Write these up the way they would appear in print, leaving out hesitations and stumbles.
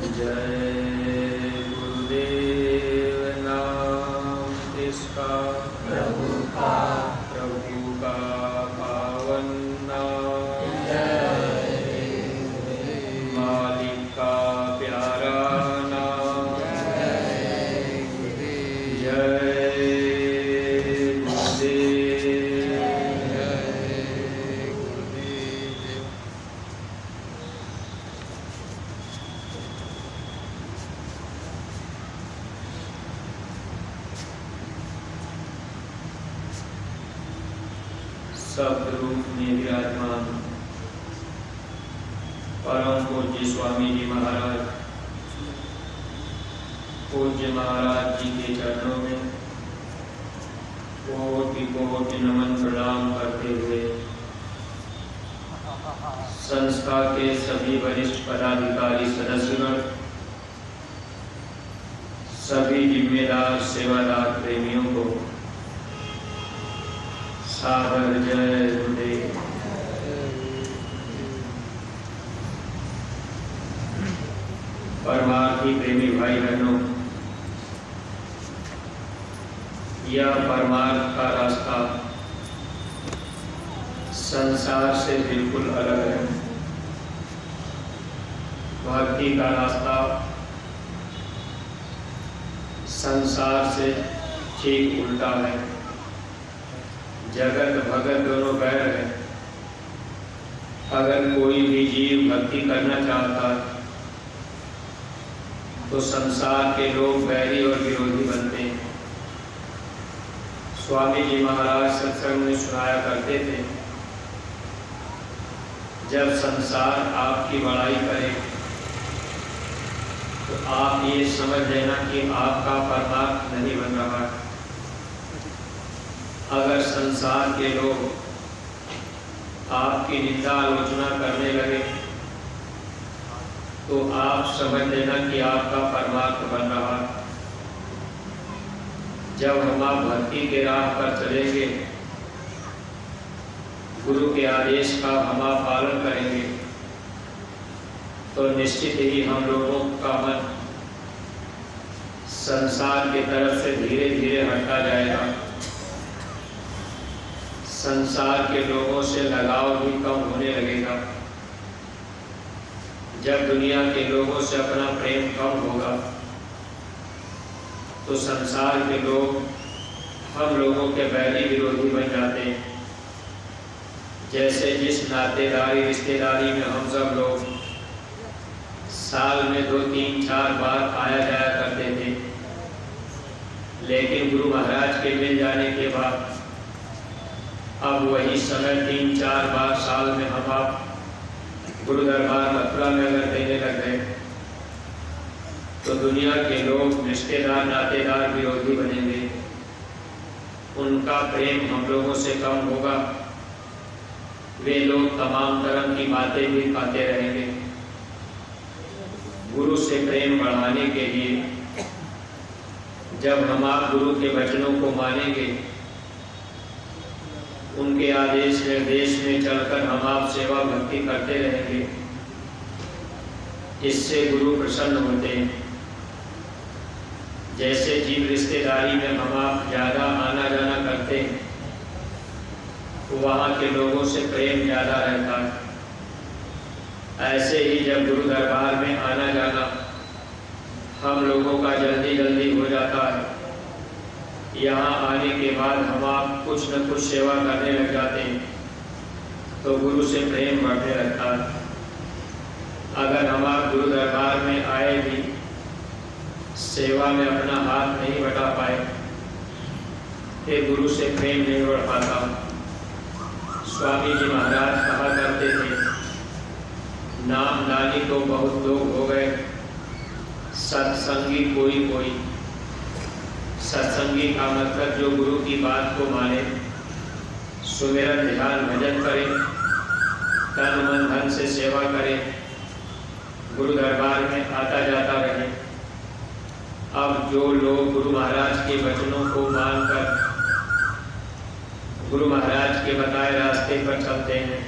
जय गुरुदेव नाम इसका प्रभु का पावन नाम, मालिक का प्यारा नाम। जय गुरुदेव। सब रूप में विराजमान परम पूज्य स्वामी जी महाराज, पूज्य महाराज जी के चरणों में कोटि कोटि नमन प्रणाम करते हुए संस्था के सभी वरिष्ठ पदाधिकारी सदस्यगण, सभी जिम्मेदार सेवादार प्रेमियों को सादर जय गुरुदेव। परमार्थी प्रेमी भाई बहनों, यह परमार्थ का रास्ता संसार से बिल्कुल अलग है। भक्ति का रास्ता संसार से ठीक उल्टा है। जगत भगत दोनों बैर है। अगर कोई भी जीव भक्ति करना चाहता है तो संसार के लोग बैरी और विरोधी बनते हैं। स्वामी जी महाराज सत्संग में सुनाया करते थे, जब संसार आपकी बड़ाई करे तो आप ये समझ लेना कि आपका परमार्थ नहीं बन रहा है। अगर संसार के लोग आपकी निंदा आलोचना करने लगे तो आप समझ लेना कि आपका परमार्थ बन रहा है। जब हम आप भक्ति के राह पर चलेंगे, गुरु के आदेश का हम आप पालन करेंगे, तो निश्चित ही हम लोगों का मन संसार की तरफ से धीरे धीरे हटता जाएगा। संसार के लोगों से लगाव भी कम होने लगेगा। जब दुनिया के लोगों से अपना प्रेम कम होगा तो संसार के लोग हम लोगों के बैरी विरोधी बन जाते हैं। जैसे जिस नातेदारी रिश्तेदारी में हम सब लोग साल में 2, 3, 4 बार आया जाया करते थे, लेकिन गुरु महाराज के मिल जाने के बाद अब वही समय 3, 4 बार साल में हम आप गुरु दरबार मथुरा में अगर देने लग गए तो दुनिया के लोग रिश्तेदार नातेदार विरोधी बनेंगे। उनका प्रेम हम लोगों से कम होगा। वे लोग तमाम तरह की बातें भी खाते रहेंगे। गुरु से प्रेम बढ़ाने के लिए जब हम आप गुरु के वचनों को मानेंगे, उनके आदेश निर्देश में चलकर हम आप सेवा भक्ति करते रहेंगे, इससे गुरु प्रसन्न होते हैं। जैसे जीव रिश्तेदारी में हम आप ज़्यादा आना जाना करते हैं तो वहाँ के लोगों से प्रेम ज़्यादा रहता है। ऐसे ही जब गुरु दरबार में आना जाना हम लोगों का जल्दी जल्दी हो जाता है, यहाँ आने के बाद हम आप कुछ न कुछ सेवा करने लग जाते हैं तो गुरु से प्रेम बढ़ने लगता है। अगर हम आप गुरु दरबार में आए भी सेवा में अपना हाथ नहीं बटा पाए फिर गुरु से प्रेम नहीं बढ़ पाता। स्वामी जी महाराज कहा करते थे, नाम दानी तो बहुत लोग हो गए, सत्संगी कोई कोई। सत्संगी का मतलब जो गुरु की बात को माने, सुमिरन ध्यान भजन करे, तन मन धन से सेवा करे, गुरु दरबार में आता जाता रहे। अब जो लोग गुरु महाराज के वचनों को मानकर गुरु महाराज के बताए रास्ते पर चलते हैं,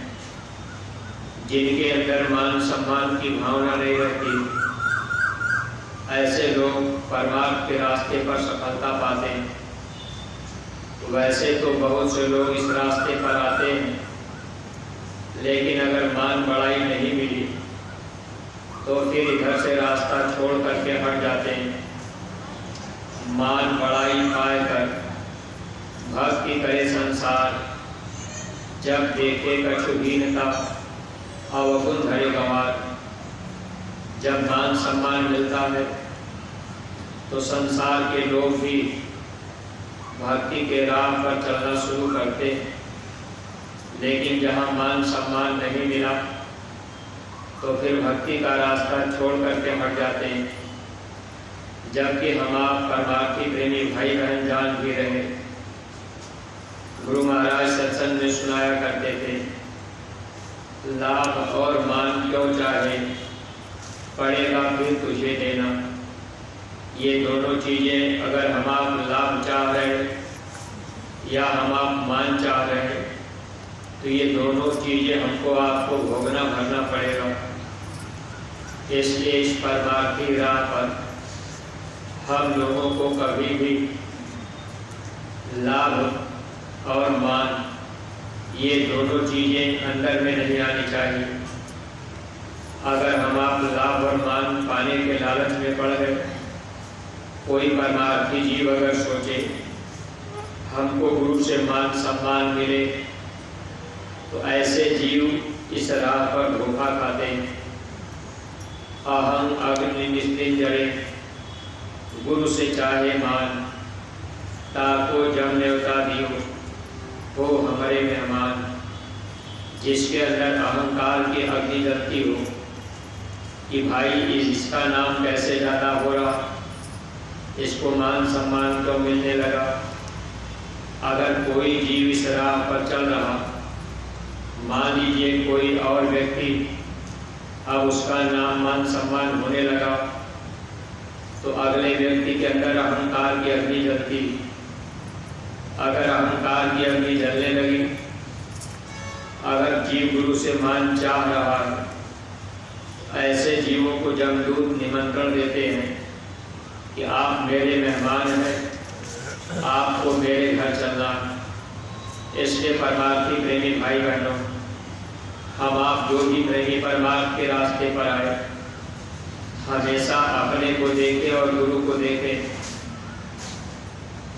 जिनके अंदर मान सम्मान की भावना नहीं रहती, परमार्थ के रास्ते पर सफलता पाते हैं। वैसे तो बहुत से लोग इस रास्ते पर आते हैं, लेकिन अगर मान बढ़ाई नहीं मिली तो फिर इधर से रास्ता छोड़ करके हट जाते हैं। मान बढ़ाई पाकर भक्ति करे संसार, जब देखे कछुहीनता अवगुण धरे गंवार। जब मान सम्मान मिलता है तो संसार के लोग भी भक्ति के राह पर चलना शुरू करते हैं, लेकिन जहाँ मान सम्मान नहीं मिला तो फिर भक्ति का रास्ता छोड़ करके हट जाते हैं। जबकि हम आप परमार्थी प्रेमी भाई बहन जान भी रहे। गुरु महाराज सत्संग में सुनाया करते थे, लाभ और मान क्यों चाहे, पड़ेगा फिर तुझे देना। ये दोनों चीज़ें अगर हम आप लाभ चाह रहे या हम आप मान चाह रहे तो ये दोनों चीज़ें हमको आपको भोगना भरना पड़ेगा। इसलिए इस परमार्थी राह पर हम लोगों को कभी भी लाभ और मान ये दोनों चीज़ें अंदर में नहीं आनी चाहिए। अगर हम आप लाभ और मान पाने के लालच में पड़ गए, कोई परमार्थी जीव अगर सोचे हमको गुरु से मान सम्मान मिले, तो ऐसे जीव इस राह पर धोखा खाते हैं। अहं अग्नि निस्तिन जड़े, गुरु से चाहे मान, ताको जम न्योता दियो हो हमारे मेहमान। जिसके अंदर अहंकार की अग्नि जलती हो कि भाई इसका नाम कैसे ज़्यादा हो रहा, इसको मान सम्मान क्यों मिलने लगा। अगर कोई जीव इस राह पर चल रहा, मान लीजिए कोई और व्यक्ति अब उसका नाम मान सम्मान होने लगा, तो अगले व्यक्ति के अंदर अहंकार की अग्नि जलती। अगर अहंकार की अग्नि जलने लगी, अगर जीव गुरु से मान चाह रहा है, ऐसे जीवों को जमदूत निमंत्रण देते हैं कि आप मेरे मेहमान हैं, आपको मेरे घर चलना। इसलिए परमार्थी प्रेमी भाई बहनों, हम आप जो भी प्रेमी परमार्थ के रास्ते पर आए, हमेशा अपने को देखें और गुरु को देखें।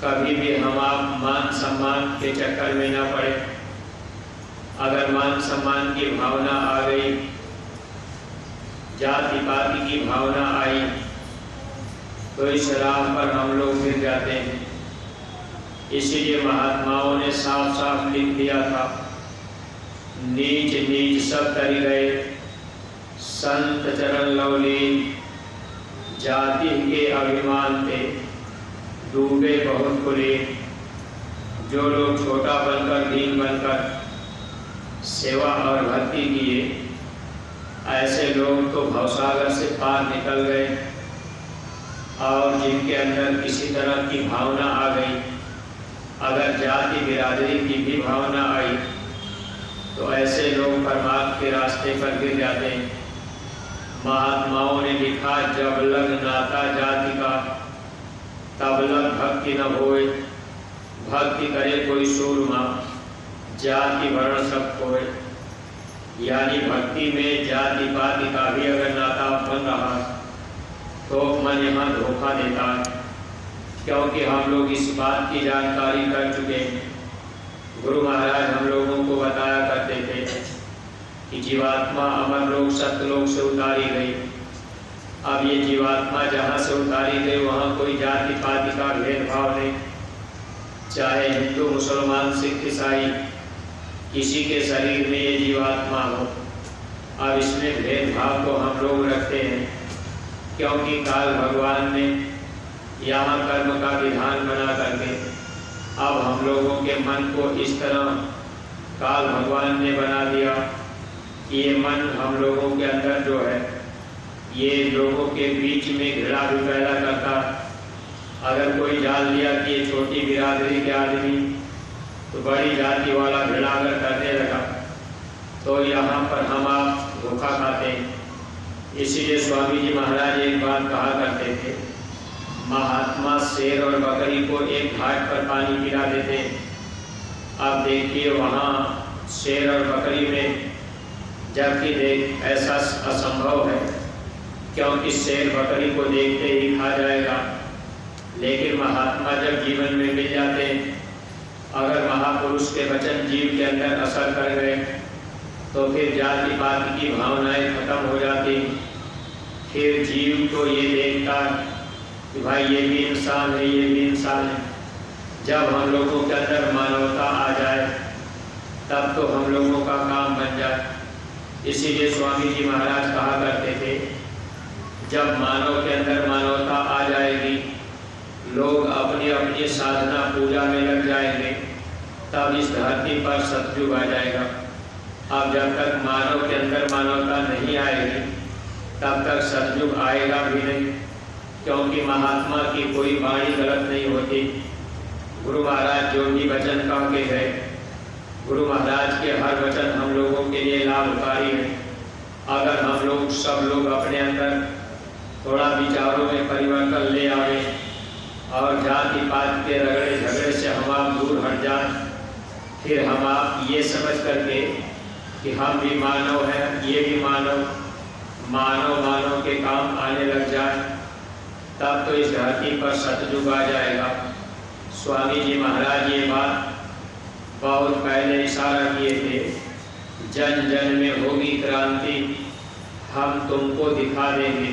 कभी भी हम आप मान सम्मान के चक्कर में ना पड़े। अगर मान सम्मान की भावना आ गई, जाति पाति की भावना आई, तो इस राह पर हम लोग गिर जाते हैं। इसीलिए महात्माओं ने साफ साफ लिख दिया था, नीच नीच सब तरी गए, संत चरण लवलीन, जाति के अभिमान पे डूबे बहुत कुलीन। जो लोग छोटा बनकर दीन बनकर सेवा और भक्ति किए, ऐसे लोग तो भवसागर से पार निकल गए। और जिनके अंदर किसी तरह की भावना आ गई, अगर जाति बिरादरी की भी भावना आई, तो ऐसे लोग परमात्मा के रास्ते पर गिर जाते हैं। महात्माओं ने लिखा, जब लग नाता जाति का, तब लग भक्ति न होए। भक्ति करे कोई सूरमा, जाति वर्ण सब खोए। यानी भक्ति में जाति पाति का भी अगर नाता बन रहा तो मन यहाँ धोखा देता है, क्योंकि हम लोग इस बात की जानकारी कर चुके हैं। गुरु महाराज हम लोगों को बताया करते थे कि जीवात्मा अमर लोक सत्यलोक से उतारी गई। अब ये जीवात्मा जहाँ से उतारी गई वहाँ कोई जाति पाति का भेदभाव नहीं, चाहे हिंदू मुसलमान सिख ईसाई, किसी के शरीर में ये जीवात्मा हो। अब इसमें भेदभाव को हम लोग रखते हैं, क्योंकि काल भगवान ने यहाँ कर्म का विधान बना करके अब हम लोगों के मन को इस तरह काल भगवान ने बना दिया कि ये मन हम लोगों के अंदर जो है, ये लोगों के बीच में घृणा भी पैदा करता। अगर कोई जान लिया कि ये छोटी बिरादरी के आदमी तो बड़ी जाति वाला घृणा अगर करने लगा, तो यहाँ पर हम आप धोखा खाते हैं। इसीलिए स्वामी जी महाराज एक बात कहा करते थे, महात्मा शेर और बकरी को एक घाट पर पानी पिला देते। अब देखिए वहाँ शेर और बकरी में, जबकि देख ऐसा असंभव है, क्योंकि शेर बकरी को देखते ही खा जाएगा। लेकिन महात्मा जब जीवन में मिल जाते हैं, अगर महापुरुष के वचन जीव के अंदर असर कर गए तो फिर जाति पाति की भावनाएं खत्म हो जाती। फिर जीव को ये देखता कि भाई ये भी इंसान है, ये भी इंसान है। जब हम लोगों के अंदर मानवता आ जाए तब तो हम लोगों का काम बन जाए। इसीलिए स्वामी जी महाराज कहा करते थे, जब मानव के अंदर मानवता आ जाएगी, लोग अपनी अपनी साधना पूजा में लग जाएंगे, तब इस धरती पर सतयुग आ जाएगा। अब जब तक मानव के अंदर मानवता नहीं आएगी तब तक सतयुग आएगा भी नहीं, क्योंकि महात्मा की कोई वाणी गलत नहीं होती। गुरु महाराज जो भी वचन कह के गए, गुरु महाराज के हर वचन हम लोगों के लिए लाभकारी है। अगर हम लोग सब लोग अपने अंदर थोड़ा विचारों में परिवर्तन ले आए और जाति पात के रगड़े झगड़े से हम आप दूर हट जाएं, फिर हम आप ये समझ करके कि हम भी मानव हैं, ये भी मानव मानव के काम आने लग जाए, तब तो इस धरती पर सतयुग आ जाएगा। स्वामी जी महाराज ये बात बहुत पहले इशारा किए थे, जन जन में होगी क्रांति, हम तुमको दिखा देंगे।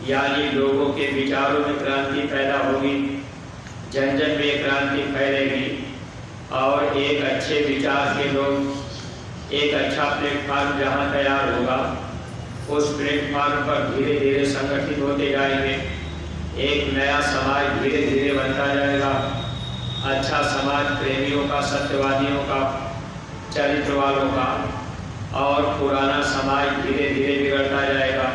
यानी लोगों के विचारों में क्रांति पैदा होगी, जन जन में क्रांति फैलेगी और एक अच्छे विचार के लोग, एक अच्छा प्लेटफार्म जहाँ तैयार होगा, उस प्लेटफार्म पर धीरे धीरे संगठित होते जाएंगे। एक नया समाज धीरे धीरे बनता जाएगा। अच्छा समाज प्रेमियों का, सत्यवादियों का, चरित्र वालों का, और पुराना समाज धीरे धीरे बिगड़ता जाएगा।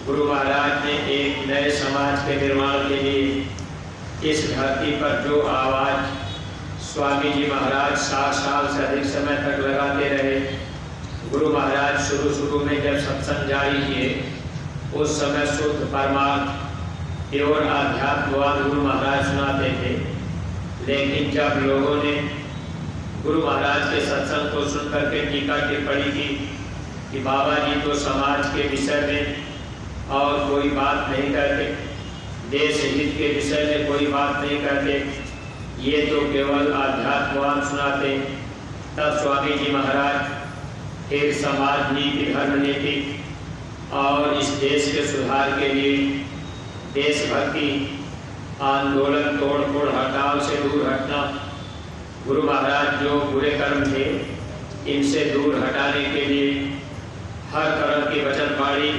गुरु महाराज ने एक नए समाज के निर्माण के लिए इस धरती पर जो आवाज़ स्वामी जी महाराज 60 साल से अधिक समय तक लगाते रहे। गुरु महाराज शुरू में जब सत्संग जारी किए, उस समय शुद्ध परमार्थ केवल आध्यात्मवाद गुरु महाराज सुनाते थे। लेकिन जब लोगों ने गुरु महाराज के सत्संग को सुन करके टीका टिप्पणी की कि बाबा जी तो समाज के विषय में और कोई बात नहीं करते, देश हित के विषय में कोई बात नहीं करते, ये तो केवल आध्यात्मवाद सुनाते, तब स्वामी जी महाराज फिर समाज नीति, धर्म नीति और इस देश के सुधार के लिए देशभक्ति आंदोलन, तोड़ फोड़, हड़ताल से दूर हटना, गुरु महाराज जो बुरे कर्म थे इनसे दूर हटाने के लिए हर तरह की वचनबाणी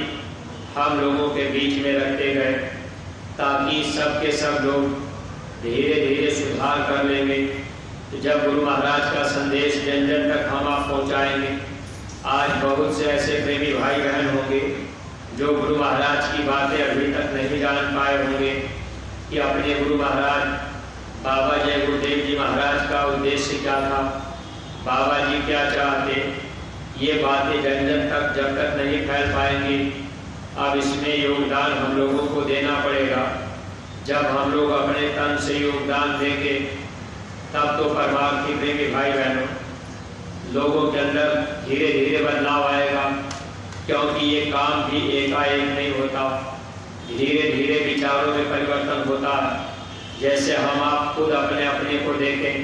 हम लोगों के बीच में रखते गए, ताकि सब के सब लोग धीरे धीरे सुधार कर लेंगे। तो जब गुरु महाराज का संदेश जन जन तक हम आप पहुँचाएंगे, आज बहुत से ऐसे प्रेमी भाई बहन होंगे जो गुरु महाराज की बातें अभी तक नहीं जान पाए होंगे कि अपने गुरु महाराज बाबा जय गुरुदेव जी महाराज का उद्देश्य क्या था, बाबा जी क्या चाहते। ये बातें जन जन तक जब तक नहीं फैल पाएंगी, अब इसमें योगदान हम लोगों को देना पड़ेगा। जब हम लोग अपने तन से योगदान देंगे तब तो परमार्थी प्रेमी भाई बहनों लोगों के अंदर धीरे धीरे बदलाव आएगा, क्योंकि ये काम भी एकाएक नहीं होता, धीरे धीरे विचारों में परिवर्तन होता है। जैसे हम आप खुद अपने अपने को देखें,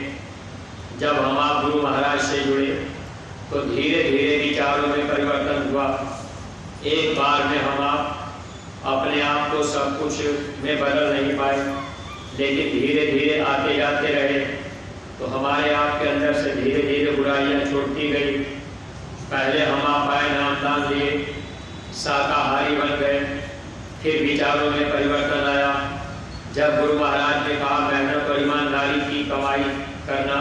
जब हम आप गुरु महाराज से जुड़े तो धीरे धीरे विचारों में परिवर्तन हुआ। एक बार में हम आप अपने आप को सब कुछ में बदल नहीं पाए, लेकिन धीरे धीरे आते जाते रहे तो हमारे आप के अंदर से धीरे धीरे बुराइयां छूटती गई। पहले हम आप आए, नामदान लिए, शाकाहारी बन गए, फिर विचारों में परिवर्तन आया। जब गुरु महाराज ने कहा मेहनत और ईमानदारी की कमाई करना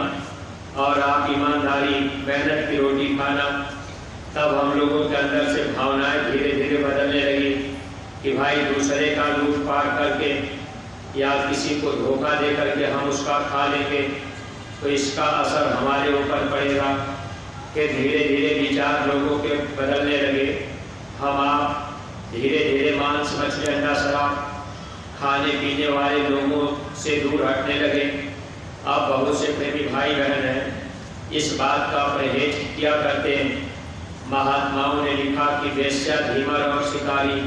और आप ईमानदारी मेहनत की रोटी खाना, तब हम लोगों के अंदर से भावनाएं धीरे धीरे बदलने लगी कि भाई दूसरे का लूट पाट करके या किसी को धोखा दे करके हम उसका खा लेंगे तो इसका असर हमारे ऊपर पड़ेगा। फिर धीरे धीरे विचार लोगों के बदलने लगे। हम आप धीरे धीरे मांस मछली अंडा शराब खाने पीने वाले लोगों से दूर हटने लगे। अब बहुत से प्रेमी भाई बहन हैं, इस बात का परहेज किया करते हैं। महात्माओं ने लिखा कि वेश्या, धीमर और शिकारी,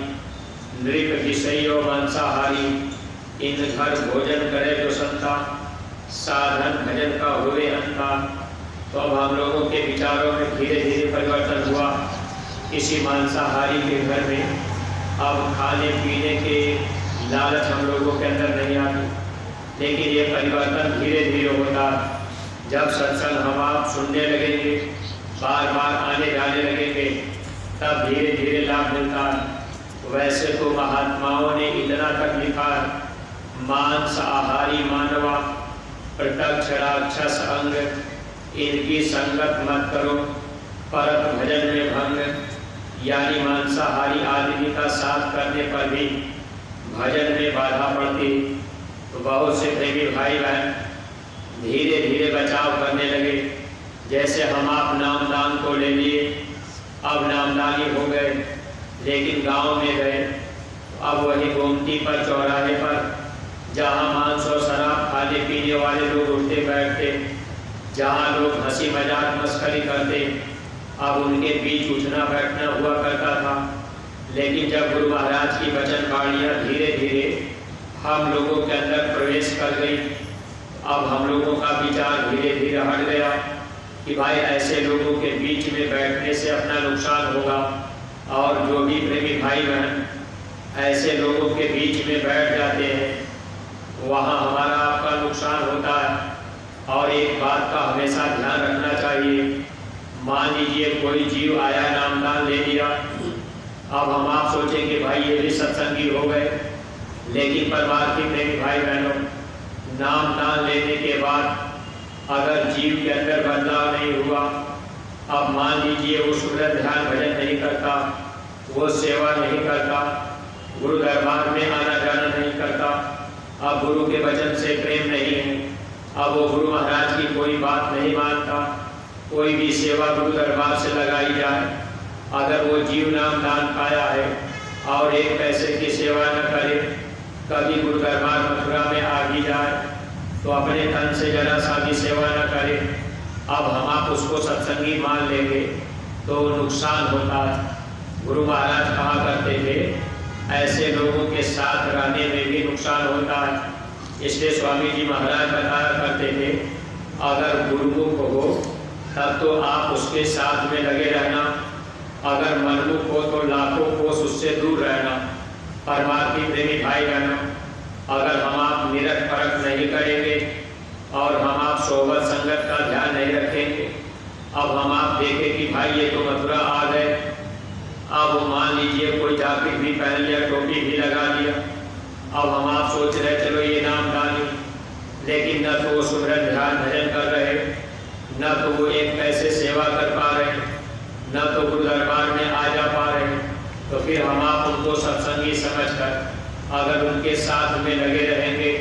नृप, विषयी और मांसाहारी, इन घर भोजन करे जो संता, साधन भजन का हुए अंता। तो अब हम लोगों के विचारों में धीरे धीरे परिवर्तन हुआ। किसी मांसाहारी के घर में अब खाने पीने के लालच हम लोगों के अंदर नहीं आती, लेकिन ये परिवर्तन धीरे धीरे होता। जब सत्संग हम आप सुनने लगेंगे, बार बार आने जाने लगेंगे, तब धीरे धीरे लाभ मिलता है। वैसे तो महात्माओं ने इतना तक लिखा है, मांस आहारी मानवा, प्रत्यक्ष राक्षस अंग, इनकी संगत मत करो, परत भजन में भंग। यानी मांसाहारी आदमी का साथ करने पर भी भजन में बाधा पड़ती। तो बहुत से प्रेमी भाई बहन धीरे धीरे बचाव करने लगे। जैसे हम आप नामदान को ले लिए, अब नामदानी हो गए, लेकिन गांव में गए, अब वही गोमती पर, चौराहे पर, जहां मांस और शराब खाने पीने वाले लोग उठते बैठते, जहां लोग हंसी मजाक मस्करी करते, अब उनके बीच उठना बैठना हुआ करता था। लेकिन जब गुरु महाराज की वचन वाणियाँ धीरे धीरे हम लोगों के अंदर प्रवेश कर गई, अब हम लोगों का विचार धीरे धीरे हट गया कि भाई ऐसे लोगों के बीच में बैठने से अपना नुकसान होगा। और जो भी प्रेमी भाई बहन ऐसे लोगों के बीच में बैठ जाते हैं, वहाँ हमारा आपका नुकसान होता है। और एक बात का हमेशा ध्यान रखना चाहिए, मान लीजिए कोई जीव आया, नामदान ले लिया, अब हम आप सोचेंगे भाई ये भी सत्संगी हो गए। लेकिन परमार्थी प्रेमी भाई बहनों, नामदान लेने के बाद अगर जीव के अंदर बदलाव नहीं हुआ, अब मान लीजिए वो सुरत ध्यान भजन नहीं करता, वो सेवा नहीं करता, गुरु दरबार में आना जाना नहीं करता, अब गुरु के वचन से प्रेम नहीं है, अब वो गुरु महाराज की कोई बात नहीं मानता, कोई भी सेवा गुरु दरबार से लगाई जाए, अगर वो जीव नाम दान पाया है और एक पैसे की सेवा न करे, कभी गुरु दरबार मथुरा में आ भी जाए तो अपने तन से जरा सा भी सेवा न करे, अब हम आप उसको सत्संगी मान लेंगे तो नुकसान होता है। गुरु महाराज कहा करते थे, ऐसे लोगों के साथ रहने में भी नुकसान होता है। इसलिए स्वामी जी महाराज बताया करते थे, अगर गुरुमुख हो तब तो आप उसके साथ में लगे रहना, अगर मनमुख हो तो लाखों कोस उससे दूर रहना। परमार्थी प्रेमी भाई बहनों, अगर हम आप निरत परख नहीं करेंगे और हम आप सोबत संगत का ध्यान नहीं रखेंगे, अब हम आप देखें कि भाई ये तो मथुरा आ गए, अब मान लीजिए कोई जाकेट भी पहन लिया, टोपी भी लगा लिया, अब हम आप सोच रहे चलो ये नाम दानी, लेकिन न तो वो सुमरन ध्यान भजन कर रहे, न तो वो एक पैसे सेवा कर पा रहे, न तो गुरु दरबार में आ जा पा रहे, तो फिर हम आप उनको सत्संगी समझकर अगर उनके साथ में लगे रहेंगे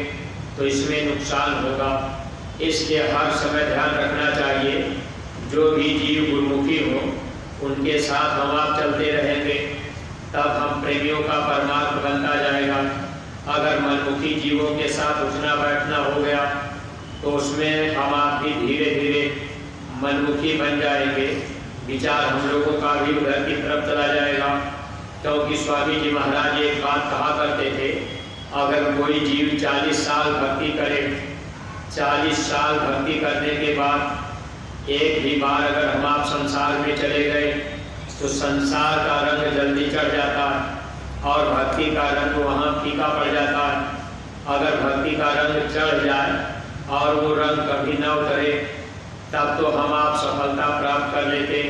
तो इसमें नुकसान होगा। इसलिए हर समय ध्यान रखना चाहिए, जो भी जीव गुरुमुखी हो उनके साथ हम आप चलते रहेंगे तब हम प्रेमियों का परमार्थ बनता जाएगा। अगर मनमुखी जीवों के साथ उठना बैठना हो गया तो उसमें हम आप भी धीरे धीरे मनमुखी बन जाएंगे, विचार हम लोगों का भी उधर की तरफ चला जाएगा। क्योंकि स्वामी जी महाराज एक बात कहा करते थे, अगर कोई जीव 40 साल भक्ति करे, 40 साल भक्ति करने के बाद एक भी बार अगर हम आप संसार में चले गए तो संसार का रंग जल्दी चढ़ जाता है और भक्ति का रंग वहाँ फीका पड़ जाता है। अगर भक्ति का रंग चढ़ जाए और वो रंग कभी न उतरे तब तो हम आप सफलता प्राप्त कर लेते।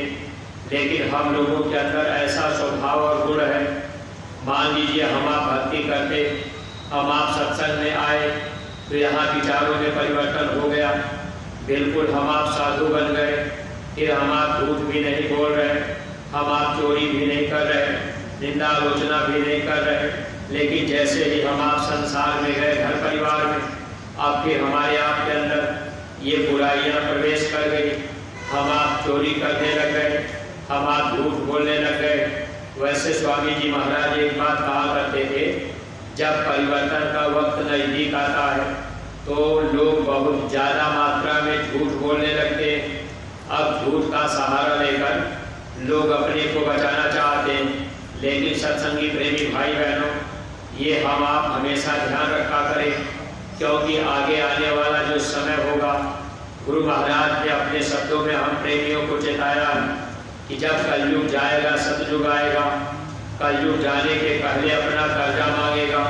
लेकिन हम लोगों के अंदर ऐसा स्वभाव और गुण है, मान लीजिए हम आप भक्ति करते, हम आप सत्संग में आए तो यहाँ विचारों में परिवर्तन हो गया, बिल्कुल हम आप साधु बन गए, फिर हम आप झूठ भी नहीं बोल रहे, हम आप चोरी भी नहीं कर रहे, निंदा आलोचना भी नहीं कर रहे। लेकिन जैसे ही हम आप संसार में गए, घर परिवार में, अब फिर हमारे आप के अंदर ये बुराइयाँ प्रवेश कर गई, हम आप चोरी करने लग गए, हम आप झूठ बोलने लग गए। वैसे स्वामी जी महाराज एक बात कहा करते थे, जब परिवर्तन का वक्त नज़दीक आता है तो लोग बहुत ज़्यादा मात्रा में झूठ बोलने लगते हैं। अब झूठ का सहारा लेकर लोग अपने को बचाना चाहते हैं, लेकिन सत्संगी प्रेमी भाई बहनों, ये हम आप हमेशा ध्यान रखा करें, क्योंकि आगे आने वाला जो समय होगा, गुरु महाराज ने अपने शब्दों में हम प्रेमियों को चेताया कि जब कलयुग जाएगा सतयुग आएगा। कलयुग जाने के पहले अपना कर्जा मांगेगा।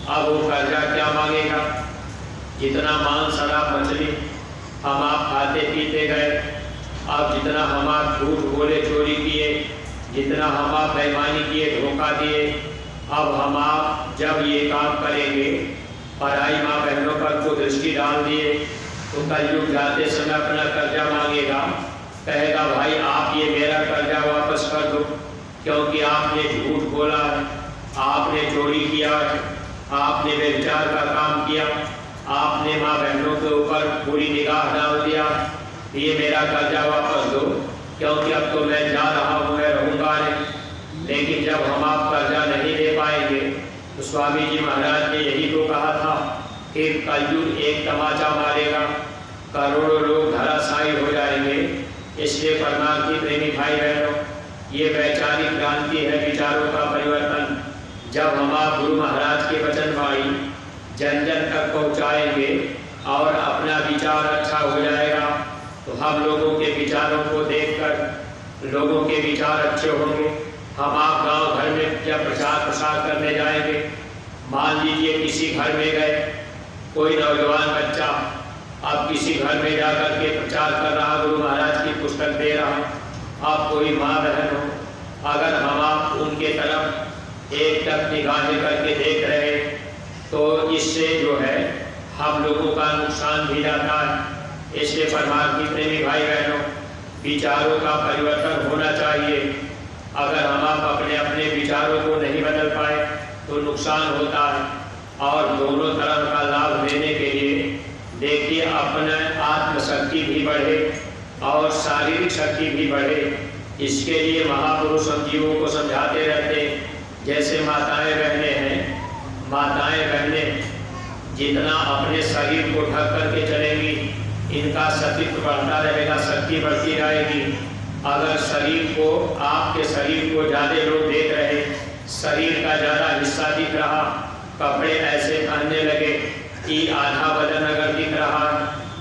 अब वो कर्जा क्या मांगेगा? जितना मांस शराब मछली हम आप खाते पीते गए, अब जितना हम आप झूठ बोले, चोरी किए, जितना हम आप बेईमानी किए, धोखा दिए, अब हम आप जब ये काम करेंगे, पराई माँ बहनों पर को दृष्टि डाल दिए, तो कलयुग जाते समय अपना कर्जा मांगेगा। कहेगा भाई आप ये मेरा कर्जा वापस कर दो, क्योंकि आपने झूठ बोला, आपने चोरी किया, आपने व्यभिचार का काम किया, आपने माँ बहनों के ऊपर पूरी निगाह डाल दिया। ये मेरा कर्जा वापस दो, क्योंकि अब तो मैं जा रहा हूँ, मैं रहूँगा नहीं। लेकिन जब हम आप कर्जा नहीं दे पाएंगे तो स्वामी जी महाराज ने यही तो कहा था कि कलयुग एक तमाचा मारेगा, करोड़ों लोग धराशायी हो जाएंगे। इसलिए परमार्थी प्रेमी भाई बहनों, ये वैचारिक क्रांति है, विचारों का परिवर्तन। जब हम आप गुरु महाराज के वचन वाणी जन जन तक पहुँचाएंगे और अपना विचार अच्छा हो जाएगा, तो हम लोगों के विचारों को देखकर लोगों के विचार अच्छे होंगे। हम आप गांव घर में जब प्रचार प्रसार करने जाएंगे, मान लीजिए किसी घर में गए, कोई नौजवान बच्चा अब किसी घर में जाकर के प्रचार कर रहा, गुरु महाराज की पुस्तक दे रहा। अब कोई माँ बहन हो, अगर हम आप उनके तरफ एक टक निगाहें करके देख रहे, तो इससे जो है हम लोगों का नुकसान भी जाता है। इसलिए परमार्थी प्रेमी भाई बहनों, विचारों का परिवर्तन होना चाहिए। अगर हम आप अपने अपने विचारों को नहीं बदल पाए तो नुकसान होता है। और दोनों तरफ का लाभ लेने के लिए देखिए, अपना आत्मशक्ति भी बढ़े और शारीरिक शक्ति भी बढ़े। इसके लिए महापुरुष हम जीवों को समझाते रहते, जैसे माताएं बहनें हैं, माताएं बहनें जितना अपने शरीर को ढक करके चलेंगी, इनका सतीत्व बढ़ता रहेगा, शक्ति बढ़ती रहेगी। अगर शरीर को, आपके शरीर को ज़्यादा लोग देख रहे, शरीर का ज़्यादा हिस्सा दिख रहा, कपड़े ऐसे पहनने लगे कि आधा बदन अगर दिख रहा,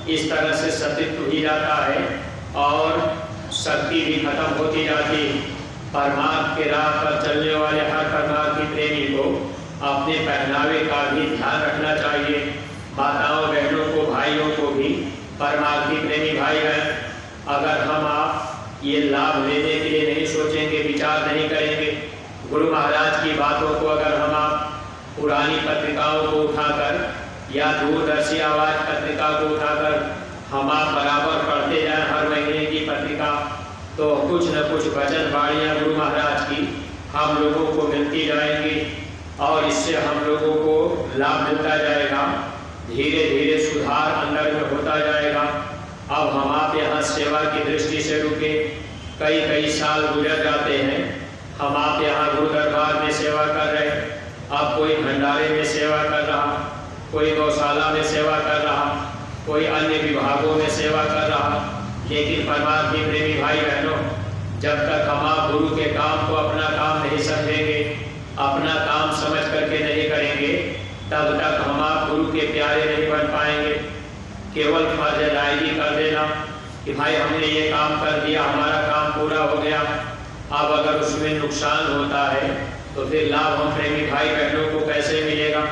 इस तरह से सतीत्व ही जाता है और शक्ति भी खत्म होती जाती। परमार्थ के राह पर चलने वाले हर परमार्थी प्रेमी को अपने पहनावे का भी ध्यान रखना चाहिए। माताओं बहनों को, भाइयों को भी, परमार्थी प्रेमी भाई बहन, अगर हम आप ये लाभ लेने के लिए नहीं सोचेंगे, विचार नहीं करेंगे, गुरु महाराज की बातों को अगर हम आप पुरानी पत्रिकाओं को उठाकर या दूरदर्शी आवाज पत्रिका को उठाकर हम आप बराबर पढ़ते जाएं हर महीने की पत्रिका, तो कुछ न कुछ वचन वाणियाँ गुरु महाराज की हम लोगों को मिलती जाएंगी और इससे हम लोगों को लाभ मिलता जाएगा। धीरे धीरे सुधार अंदर में होता जाएगा। अब हम आप यहाँ सेवा की दृष्टि से रुके, कई कई साल गुजर जाते हैं, हम आप यहाँ गुरु दरबार में सेवा कर रहे, अब कोई भंडारे में सेवा कर रहा, कोई गौशाला में सेवा कर रहा, कोई अन्य विभागों में सेवा कर रहा। लेकिन परमार्थी प्रेमी भाई बहनों, जब तक हम आप गुरु के काम को अपना काम नहीं समझेंगे, अपना काम समझ करके नहीं करेंगे, तब तक हम आप गुरु के प्यारे नहीं बन पाएंगे। केवल फर्ज अदायगी कर देना कि भाई हमने ये काम कर दिया, हमारा काम पूरा हो गया। अब अगर उसमें नुकसान होता है तो फिर लाभ हम प्रेमी भाई बहनों को कैसे मिलेगा?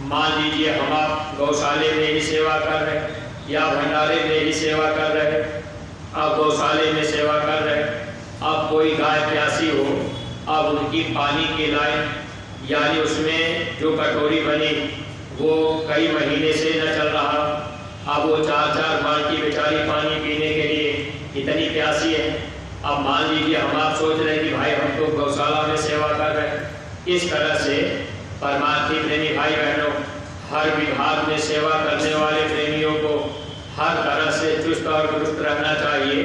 मान लीजिए हम आप गौशाले में ही सेवा कर रहे या भंडारे में ही सेवा कर रहे, अब गौशाले में सेवा कर रहे, अब कोई गाय प्यासी हो, अब उनकी पानी की लाइन यानी उसमें जो कटोरी बनी वो कई महीने से न चल रहा, अब वो 4-4 बाल्टी बेचारी पानी पीने के लिए इतनी प्यासी है। अब मान लीजिए हम आप सोच रहे हैं कि भाई हम तो गौशाला में सेवा कर रहे हैं। इस तरह से परमार्थी प्रेमी भाई बहनों, हर विभाग में सेवा करने वाले प्रेमियों को हर तरह से चुस्त और दुरुस्त रहना चाहिए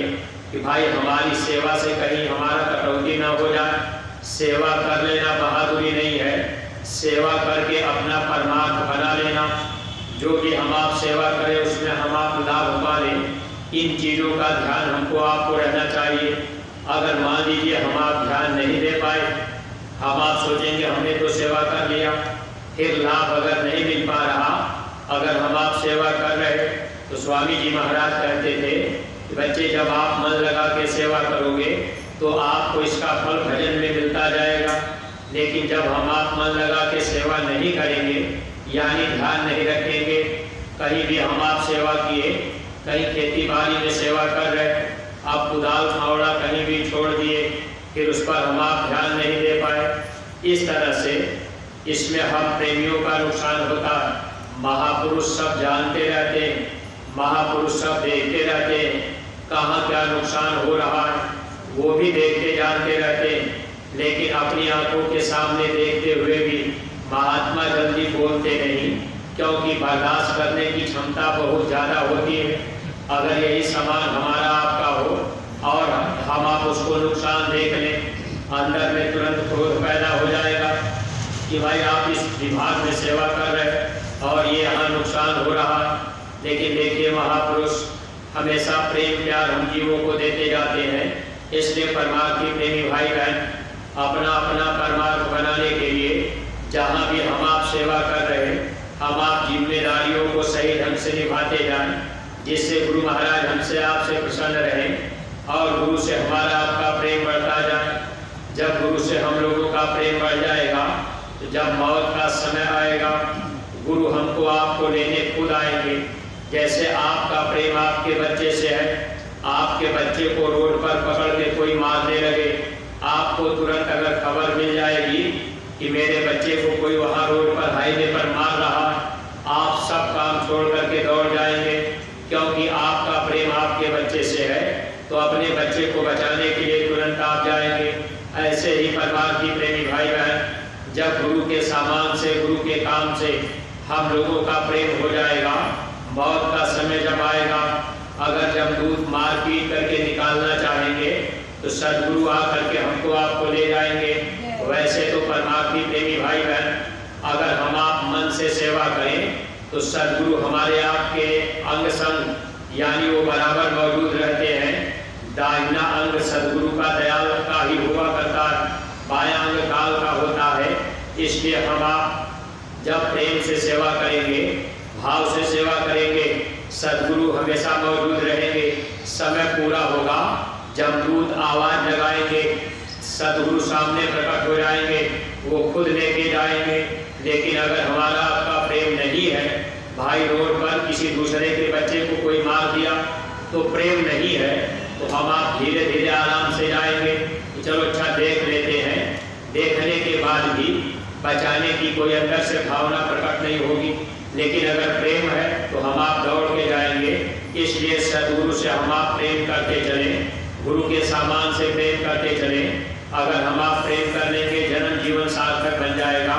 कि भाई हमारी सेवा से कहीं हमारा कटौती ना हो जाए। सेवा कर लेना बहादुरी नहीं है, सेवा करके अपना परमार्थ बना लेना। जो भी हम आप सेवा करें उसमें हम आप लाभ पा लें, इन चीज़ों का ध्यान हमको आपको रहना चाहिए। अगर मान लीजिए हम आप ध्यान नहीं दे पाए, हम आप सोचेंगे हमने तो सेवा कर लिया, फिर लाभ अगर नहीं मिल पा रहा, अगर हम आप सेवा कर रहे तो स्वामी जी महाराज कहते थे कि बच्चे जब आप मन लगा के सेवा करोगे तो आपको इसका फल भजन में मिलता जाएगा। लेकिन जब हम आप मन लगा के सेवा नहीं करेंगे, यानी ध्यान नहीं रखेंगे, कहीं भी हम आप सेवा किए, कहीं खेती बाड़ी में सेवा कर रहे, आप कुदाल फावड़ा कहीं भी छोड़ दिए, फिर उस पर हम आप ध्यान नहीं दे पाए, इस तरह से इसमें हम प्रेमियों का नुकसान होता है। महापुरुष सब जानते रहते हैं, महापुरुष सब देखते रहते हैं, कहाँ क्या नुकसान हो रहा है वो भी देखते जानते रहते हैं, लेकिन अपनी आंखों के सामने देखते हुए भी महात्मा जल्दी बोलते नहीं, क्योंकि बर्दाश्त करने की क्षमता बहुत ज़्यादा होती है। अगर यही सामान हमारा आपका हो और हम आप उसको नुकसान देख लें, अंदर में तुरंत क्रोध पैदा हो जाएगा कि भाई आप इस विभाग में सेवा कर रहे हैं और ये यहाँ नुकसान हो रहा है। लेकिन देखिए महापुरुष हमेशा प्रेम प्यार हम जीवों को देते जाते हैं, इसलिए परमार्थी प्रेमी भाई बहन अपना अपना परमार्थ बनाने के लिए जहाँ भी हम आप सेवा कर रहे हैं, हम आप जिम्मेदारियों को सही ढंग से निभाते जाएं, जिससे गुरु महाराज हमसे आपसे प्रसन्न रहें और गुरु से हमारा आपका प्रेम बढ़ता जाए। जब गुरु से हम लोगों का प्रेम बढ़ जाएगा तो जब मौत का समय आएगा गुरु हमको आपको लेने खुद आएंगे। जैसे आपका प्रेम आपके बच्चे से है, आपके बच्चे को रोड पर पकड़ के कोई मारने लगे, आपको तुरंत अगर खबर मिल जाएगी कि मेरे बच्चे को कोई वहाँ रोड पर हाईवे पर मार रहा है, आप सब काम छोड़ करके दौड़ जाएंगे, क्योंकि आपका प्रेम आपके बच्चे से है तो अपने बच्चे को बचाने के लिए तुरंत आप जाएंगे। ऐसे ही परिवार की प्रेमी भाई बहन जब गुरु के सामान से गुरु के काम से हम लोगों का प्रेम हो जाएगा, मौत का समय जब आएगा, अगर जब दूध मार पीट करके निकालना चाहेंगे तो सदगुरु आकर के हमको आपको ले जाएंगे। वैसे तो परमार्थी प्रेमी भाई बहन अगर हम आप मन से सेवा करें तो सदगुरु हमारे आपके अंग संग यानी वो बराबर मौजूद रहते हैं। दाहिना अंग सदगुरु का दयाल का ही हुआ करता है, बायां अंग काल का होता है। इसलिए हम आप जब प्रेम से सेवा करेंगे, भाव से सेवा करेंगे, सदगुरु हमेशा मौजूद रहेंगे। समय पूरा होगा जब दूत आवाज लगाएंगे, सदगुरु सामने प्रकट हो जाएंगे, वो खुद लेके जाएंगे। लेकिन अगर हमारा आपका प्रेम नहीं है, भाई रोड पर किसी दूसरे के बच्चे को कोई मार दिया तो प्रेम नहीं है, तो हम आप धीरे धीरे आराम से जाएंगे कि चलो अच्छा देख लेते हैं। देखने के बाद भी बचाने की कोई अंदर से भावना प्रकट नहीं होगी। लेकिन अगर प्रेम है तो हम आप दौड़ के जाएंगे। इसलिए सदगुरु से हम आप प्रेम करते चलें, गुरु के सामान से प्रेम करते चलें। अगर हम आप प्रेम कर लेंगे जन्म जीवन सार्थक बन जाएगा।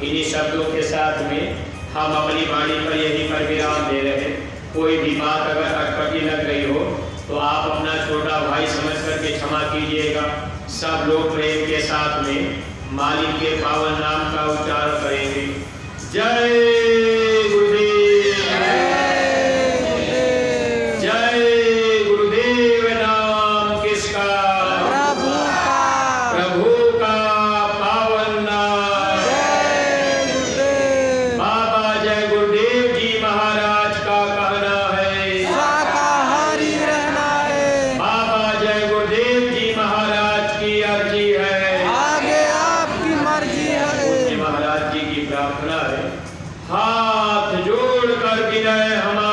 इन्हीं शब्दों के साथ में हम अपनी वाणी पर यहीं पर विराम दे रहे हैं। कोई भी बात अगर अटपटी लग गई हो तो आप अपना छोटा भाई समझ करके क्षमा कीजिएगा। सब लोग प्रेम के साथ में मालिक के पावन नाम का उच्चारण करेंगे। जय गुरुदेव, जय गुरुदेव। नाम किसका? प्रभु का पावन नाम। बाबा जय गुरुदेव जी महाराज का कहना है शाकाहारी रहना है। बाबा जय गुरुदेव जी महाराज की अर्जी है, आगे आपकी मर्जी है। महाराज जी की प्रार्थना है। हाथ जोड़ कर विनय हमारा